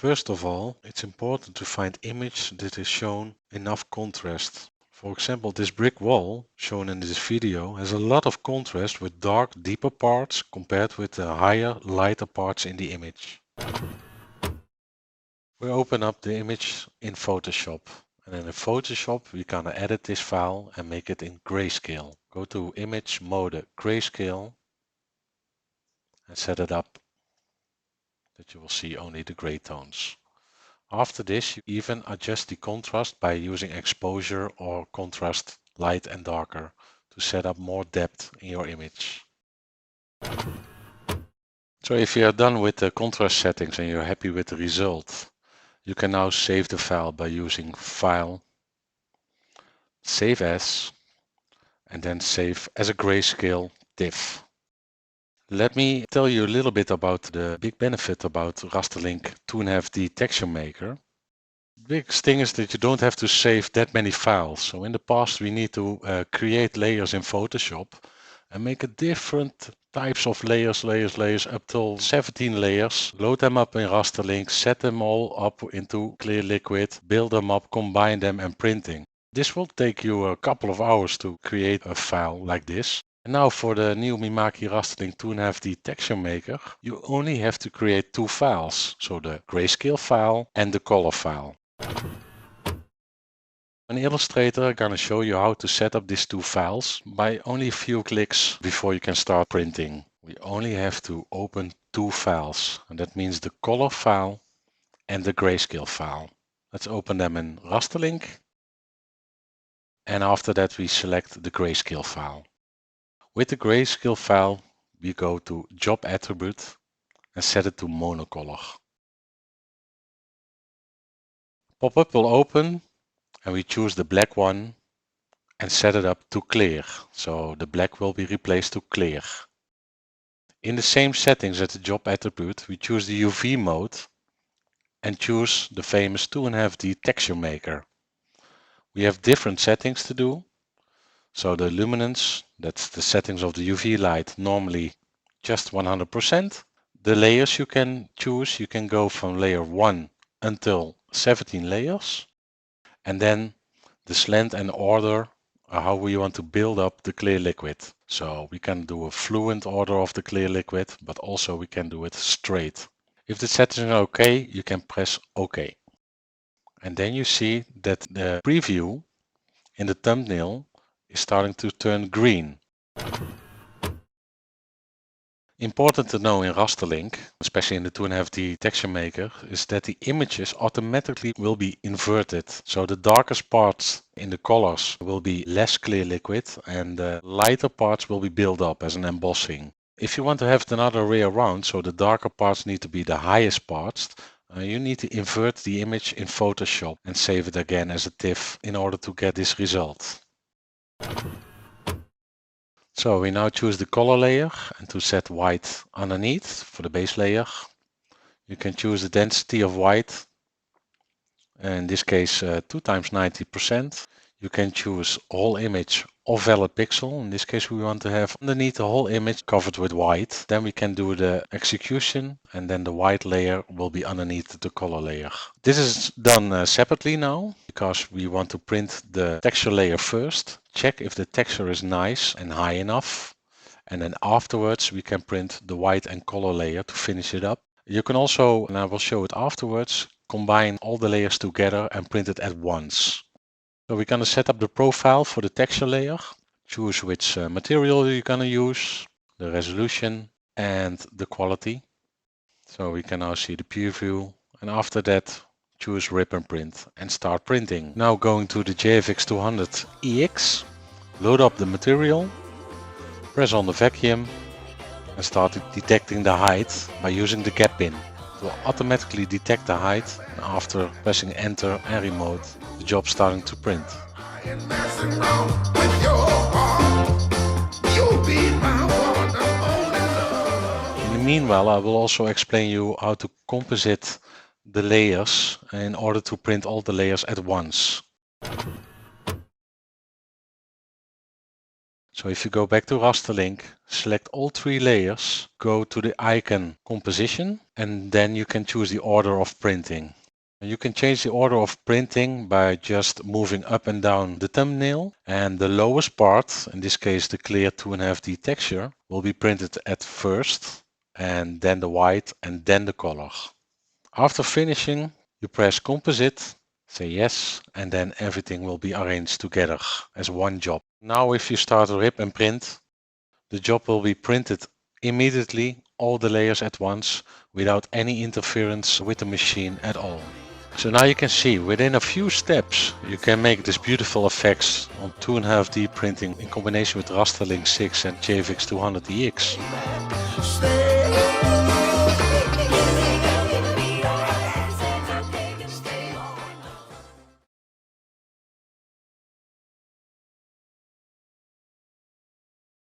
First of all, it's important to find image that is shown enough contrast. For example, this brick wall shown in this video has a lot of contrast with dark, deeper parts compared with the higher, lighter parts in the image. We open up the image in Photoshop. And in Photoshop, we're gonna edit this file and make it in grayscale. Go to Image Mode Grayscale and set it up that you will see only the gray tones. After this, you even adjust the contrast by using exposure or contrast light and darker to set up more depth in your image. So if you are done with the contrast settings and you're happy with the result, you can now save the file by using File, Save As, and then save as a grayscale TIFF. Let me tell you a little bit about the big benefit about Rasterlink 2.5D Texture Maker. The biggest thing is that you don't have to save that many files. So in the past we need to create layers in Photoshop and make a different types of layers up till 17 layers, load them up in Rasterlink, set them all up into Clear Liquid, build them up, combine them and printing. This will take you a couple of hours to create a file like this. And now for the new Mimaki Rasterlink 2.5D Texture Maker, you only have to create two files. So the grayscale file and the color file. In Illustrator, I'm gonna show you how to set up these two files by only a few clicks before you can start printing. We only have to open two files, and that means the color file and the grayscale file. Let's open them in Rasterlink. And after that, we select the grayscale file. With the grayscale file, we go to Job Attribute and set it to monocolor. Pop-up will open and we choose the black one and set it up to clear. So the black will be replaced to clear. In the same settings at the Job Attribute, we choose the UV mode and choose the famous 2.5D Texture Maker. We have different settings to do. So the luminance, that's the settings of the UV light, normally just 100%. The layers you can choose, you can go from layer 1 until 17 layers. And then the slant and order, how we want to build up the clear liquid. So we can do a fluent order of the clear liquid, but also we can do it straight. If the settings are okay, you can press OK. And then you see that the preview in the thumbnail is starting to turn green. Important to know in Rasterlink, especially in the 2.5D Texture Maker, is that the images automatically will be inverted. So the darkest parts in the colors will be less clear liquid and the lighter parts will be built up as an embossing. If you want to have it another way around, so the darker parts need to be the highest parts, you need to invert the image in Photoshop and save it again as a TIFF in order to get this result. So we now choose the color layer and to set white underneath for the base layer. You can choose the density of white, in this case 2 times 90%. You can choose whole image or valid pixel. In this case we want to have underneath the whole image covered with white. Then we can do the execution and then the white layer will be underneath the color layer. This is done separately now because we want to print the texture layer first. Check if the texture is nice and high enough. And then afterwards we can print the white and color layer to finish it up. You can also, and I will show it afterwards, combine all the layers together and print it at once. So we're going to set up the profile for the texture layer. Choose which material you're going to use, the resolution and the quality. So we can now see the preview, and after that choose Rip and Print and start printing. Now going to the JFX 200EX, load up the material, press on the vacuum and start detecting the height by using the gap pin. It will automatically detect the height, and after pressing enter and remote, the job starting to print. In the meanwhile, I will also explain you how to composite the layers in order to print all the layers at once. So if you go back to Rasterlink, select all 3 layers, go to the icon composition, and then you can choose the order of printing. You can change the order of printing by just moving up and down the thumbnail, and the lowest part, in this case the clear 2.5D texture, will be printed at first, and then the white, and then the color. After finishing, you press composite, say yes, and then everything will be arranged together as one job. Now if you start rip and print, the job will be printed immediately, all the layers at once, without any interference with the machine at all. So now you can see, within a few steps, you can make these beautiful effects on 2.5D printing in combination with Rasterlink 6 and JFX 200DX.